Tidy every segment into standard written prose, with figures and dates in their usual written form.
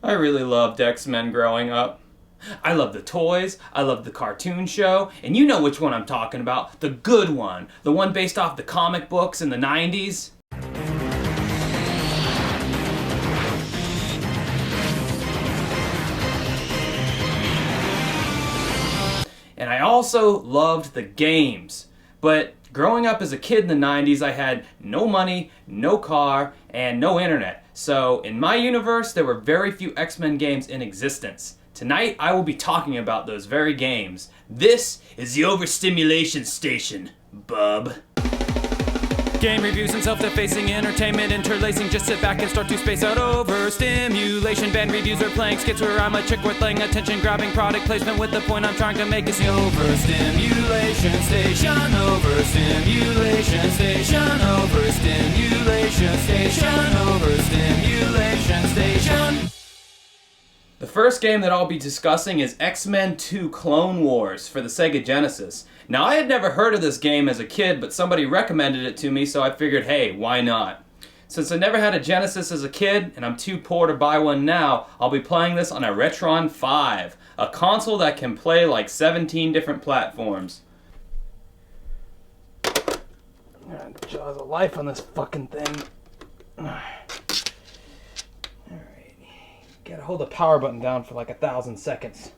I really loved X-Men growing up. I loved the toys, I loved the cartoon show, and you know which one I'm talking about. The good one. The one based off the comic books in the 90s. And I also loved the games. But growing up as a kid in the 90s, I had no money, no car, and no internet. So in my universe, there were very few X-Men games in existence. Tonight, I will be talking about those very games. This is the Overstimulation Station, bub. Game reviews and self-defacing entertainment interlacing. Just sit back and start to space out overstimulation. Band reviews or playing skits where I'm a chick worth laying attention, grabbing product placement with the point I'm trying to make. It's the Overstimulation Station, Overstimulation Station, Overstimulation Station, Overstimulation Station. The first game that I'll be discussing is X-Men 2 Clone Wars for the Sega Genesis. Now, I had never heard of this game as a kid, but somebody recommended it to me, so I figured, hey, why not? Since I never had a Genesis as a kid, and I'm too poor to buy one now, I'll be playing this on a Retron 5, a console that can play like 17 different platforms. Jaws of life on this fucking thing. Gotta hold the power button down for like 1,000 seconds.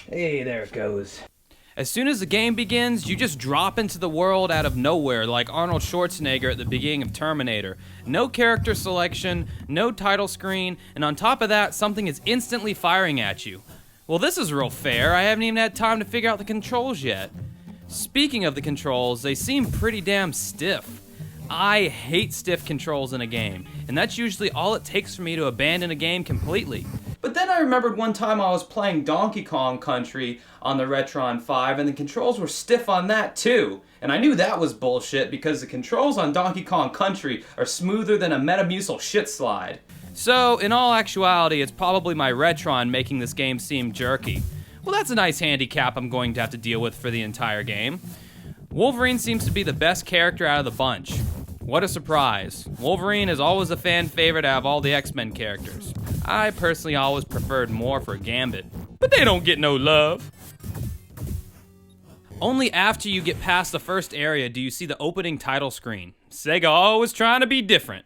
Hey, there it goes. As soon as the game begins, you just drop into the world out of nowhere like Arnold Schwarzenegger at the beginning of Terminator. No character selection, no title screen, and on top of that, something is instantly firing at you. Well, this is real fair. I haven't even had time to figure out the controls yet. Speaking of the controls, they seem pretty damn stiff. I hate stiff controls in a game, and that's usually all it takes for me to abandon a game completely. But then I remembered one time I was playing Donkey Kong Country on the Retron 5, and the controls were stiff on that too. And I knew that was bullshit because the controls on Donkey Kong Country are smoother than a Metamucil shit slide. So, in all actuality, it's probably my Retron making this game seem jerky. Well, that's a nice handicap I'm going to have to deal with for the entire game. Wolverine seems to be the best character out of the bunch. What a surprise. Wolverine is always a fan favorite out of all the X-Men characters. I personally always preferred more for Gambit, but they don't get no love. Only after you get past the first area do you see the opening title screen. Sega always trying to be different.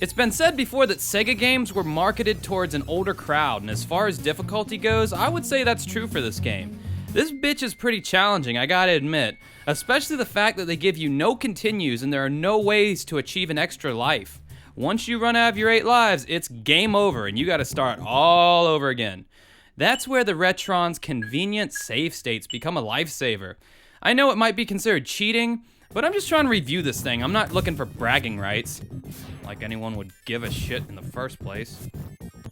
It's been said before that Sega games were marketed towards an older crowd, and as far as difficulty goes, I would say that's true for this game. This bitch is pretty challenging, I gotta admit, especially the fact that they give you no continues and there are no ways to achieve an extra life. Once you run out of your 8 lives, it's game over and you gotta start all over again. That's where the Retron's convenient save states become a lifesaver. I know it might be considered cheating, but I'm just trying to review this thing. I'm not looking for bragging rights. Like anyone would give a shit in the first place.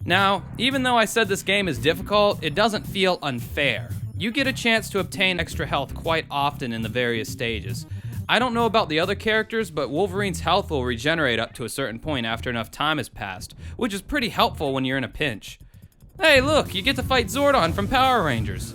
Now, even though I said this game is difficult, it doesn't feel unfair. You get a chance to obtain extra health quite often in the various stages. I don't know about the other characters, but Wolverine's health will regenerate up to a certain point after enough time has passed, which is pretty helpful when you're in a pinch. Hey, look, you get to fight Zordon from Power Rangers.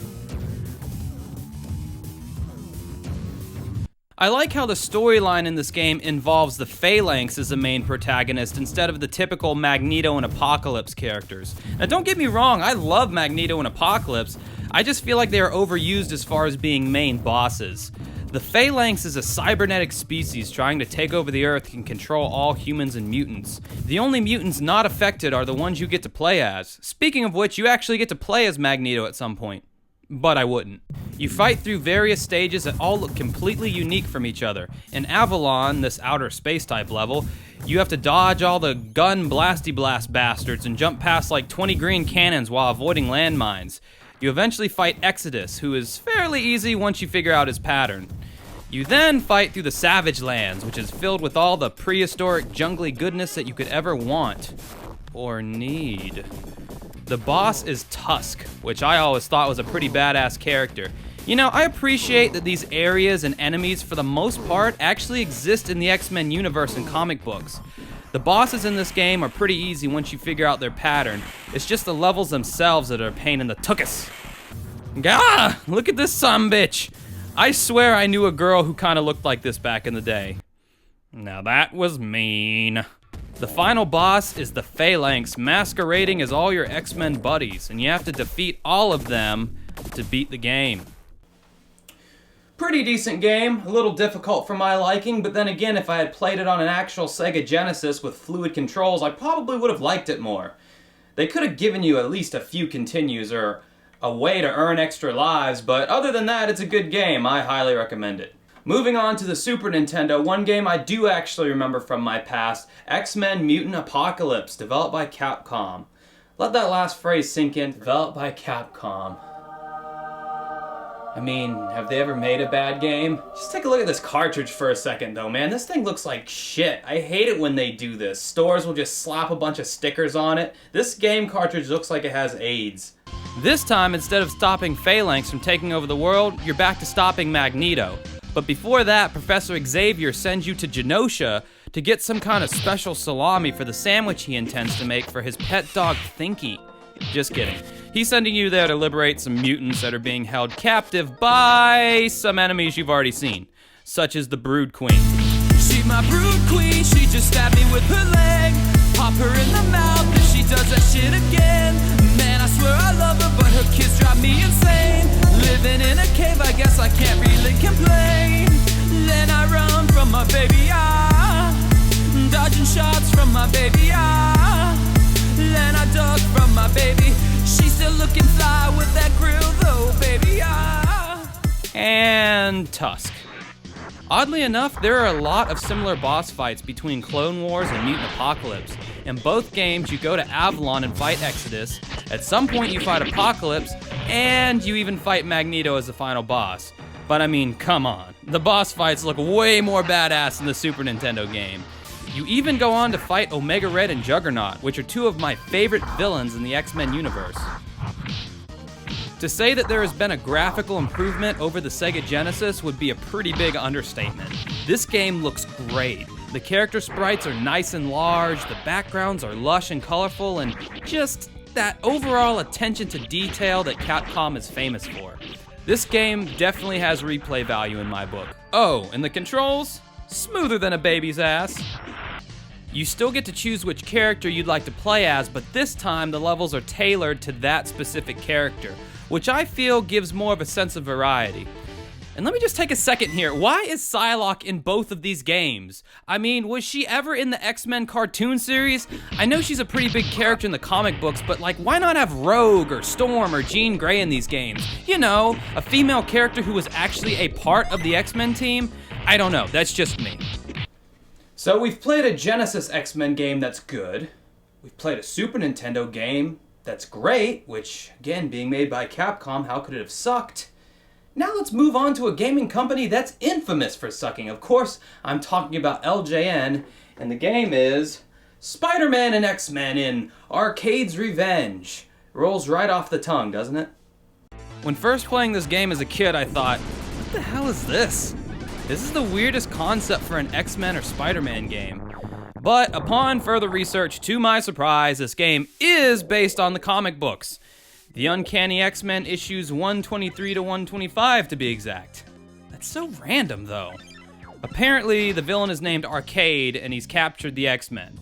I like how the storyline in this game involves the Phalanx as the main protagonist instead of the typical Magneto and Apocalypse characters. Now don't get me wrong, I love Magneto and Apocalypse, I just feel like they are overused as far as being main bosses. The Phalanx is a cybernetic species trying to take over the Earth and control all humans and mutants. The only mutants not affected are the ones you get to play as. Speaking of which, you actually get to play as Magneto at some point. But I wouldn't. You fight through various stages that all look completely unique from each other. In Avalon, this outer space type level, you have to dodge all the gun blasty blast bastards and jump past like 20 green cannons while avoiding landmines. You eventually fight Exodus, who is fairly easy once you figure out his pattern. You then fight through the Savage Lands, which is filled with all the prehistoric jungly goodness that you could ever want. Or need. The boss is Tusk, which I always thought was a pretty badass character. You know, I appreciate that these areas and enemies, for the most part, actually exist in the X-Men universe and comic books. The bosses in this game are pretty easy once you figure out their pattern. It's just the levels themselves that are a pain in the tuchus. Gah! Look at this sumbitch! I swear I knew a girl who kinda looked like this back in the day. Now that was mean. The final boss is the Phalanx, masquerading as all your X-Men buddies, and you have to defeat all of them to beat the game. Pretty decent game, a little difficult for my liking, but then again, if I had played it on an actual Sega Genesis with fluid controls, I probably would have liked it more. They could have given you at least a few continues or a way to earn extra lives, but other than that, it's a good game. I highly recommend it. Moving on to the Super Nintendo, one game I do actually remember from my past, X-Men Mutant Apocalypse, developed by Capcom. Let that last phrase sink in, developed by Capcom. I mean, have they ever made a bad game? Just take a look at this cartridge for a second though, man. This thing looks like shit. I hate it when they do this. Stores will just slap a bunch of stickers on it. This game cartridge looks like it has AIDS. This time, instead of stopping Phalanx from taking over the world, you're back to stopping Magneto. But before that, Professor Xavier sends you to Genosha to get some kind of special salami for the sandwich he intends to make for his pet dog, Thinky. Just kidding. He's sending you there to liberate some mutants that are being held captive by some enemies you've already seen, such as the Brood Queen. She my Brood Queen, she just stabbed me with her leg. Pop her in the mouth and she does that shit again. Man, I swear I love her, but her kids drive me insane. Living in a cave, I guess I can't really complain. Then I run from my baby, dodging shots from my baby, Then I duck from my baby. She's still looking fly with that grill though, baby, And Tusk. Oddly enough, there are a lot of similar boss fights between Clone Wars and Mutant Apocalypse. In both games, you go to Avalon and fight Exodus. At some point, you fight Apocalypse, and you even fight Magneto as the final boss. But I mean, come on. The boss fights look way more badass in the Super Nintendo game. You even go on to fight Omega Red and Juggernaut, which are two of my favorite villains in the X-Men universe. To say that there has been a graphical improvement over the Sega Genesis would be a pretty big understatement. This game looks great. The character sprites are nice and large, the backgrounds are lush and colorful, and just that overall attention to detail that Capcom is famous for. This game definitely has replay value in my book. Oh, and the controls? Smoother than a baby's ass. You still get to choose which character you'd like to play as, but this time the levels are tailored to that specific character, which I feel gives more of a sense of variety. And let me just take a second here. Why is Psylocke in both of these games? I mean, was she ever in the X-Men cartoon series? I know she's a pretty big character in the comic books, but like, why not have Rogue or Storm or Jean Grey in these games? You know, a female character who was actually a part of the X-Men team? I don't know, that's just me. So we've played a Genesis X-Men game that's good. We've played a Super Nintendo game that's great, which, again, being made by Capcom, how could it have sucked? Now let's move on to a gaming company that's infamous for sucking. Of course, I'm talking about LJN, and the game is Spiderman and X-Men in Arcade's Revenge. Rolls right off the tongue, doesn't it? When first playing this game as a kid, I thought, what the hell is this? This is the weirdest concept for an X-Men or Spider-Man game. But upon further research, to my surprise, this game is based on the comic books. The Uncanny X-Men issues 123 to 125 to be exact. That's so random though. Apparently, the villain is named Arcade and he's captured the X-Men.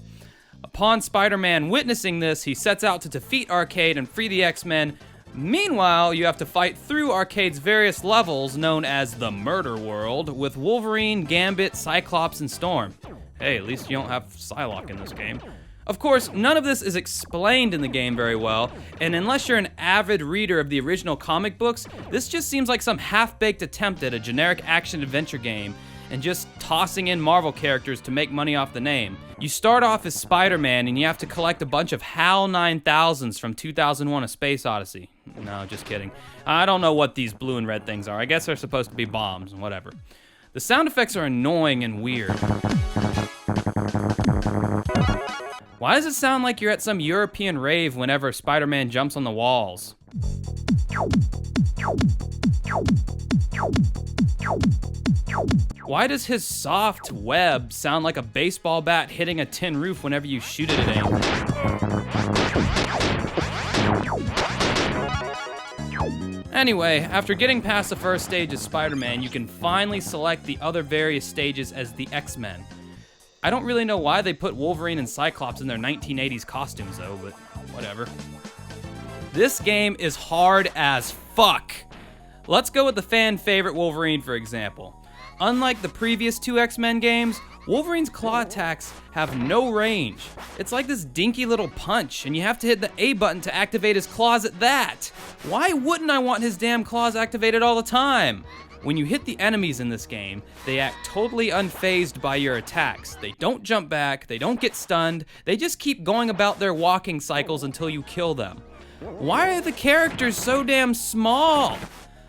Upon Spider-Man witnessing this, he sets out to defeat Arcade and free the X-Men. Meanwhile, you have to fight through Arcade's various levels known as the Murder World with Wolverine, Gambit, Cyclops, and Storm. Hey, at least you don't have Psylocke in this game. Of course, none of this is explained in the game very well, and unless you're an avid reader of the original comic books, this just seems like some half-baked attempt at a generic action-adventure game and just tossing in Marvel characters to make money off the name. You start off as Spider-Man and you have to collect a bunch of HAL 9000s from 2001: A Space Odyssey. No, just kidding. I don't know what these blue and red things are. I guess they're supposed to be bombs and whatever. The sound effects are annoying and weird. Why does it sound like you're at some European rave whenever Spider-Man jumps on the walls? Why does his soft web sound like a baseball bat hitting a tin roof whenever you shoot it at anything? Anyway, after getting past the first stage of Spider-Man, you can finally select the other various stages as the X-Men. I don't really know why they put Wolverine and Cyclops in their 1980s costumes though, but whatever. This game is hard as fuck. Let's go with the fan favorite Wolverine for example. Unlike the previous two X-Men games, Wolverine's claw attacks have no range. It's like this dinky little punch, and you have to hit the A button to activate his claws at that. Why wouldn't I want his damn claws activated all the time? When you hit the enemies in this game, they act totally unfazed by your attacks. They don't jump back, they don't get stunned, they just keep going about their walking cycles until you kill them. Why are the characters so damn small?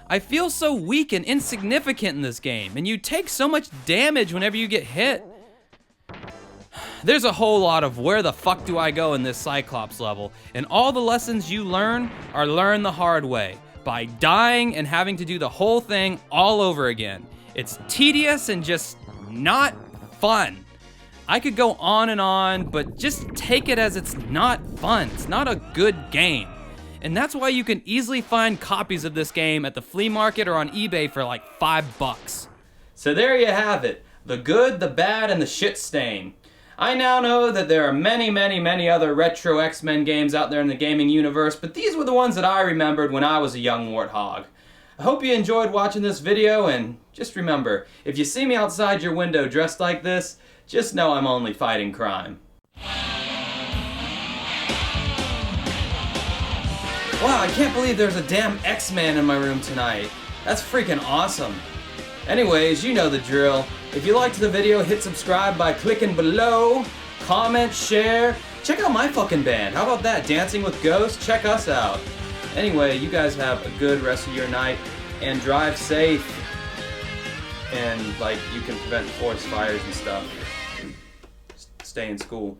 I feel so weak and insignificant in this game, and you take so much damage whenever you get hit. There's a whole lot of where the fuck do I go in this Cyclops level, and all the lessons you learn are learned the hard way, by dying and having to do the whole thing all over again. It's tedious and just not fun. I could go on, but just take it as it's not fun. It's not a good game. And that's why you can easily find copies of this game at the flea market or on eBay for like $5. So there you have it. The good, the bad, and the shit stain. I now know that there are many other retro X-Men games out there in the gaming universe, but these were the ones that I remembered when I was a young warthog. I hope you enjoyed watching this video, and just remember, if you see me outside your window dressed like this, just know I'm only fighting crime. Wow, I can't believe there's a damn X-Man in my room tonight. That's freaking awesome. Anyways, you know the drill. If you liked the video, hit subscribe by clicking below, comment, share. Check out my fucking band. How about that? Dancing with Ghosts? Check us out. Anyway, you guys have a good rest of your night, and drive safe. And, like, you can prevent forest fires and stuff. Stay in school.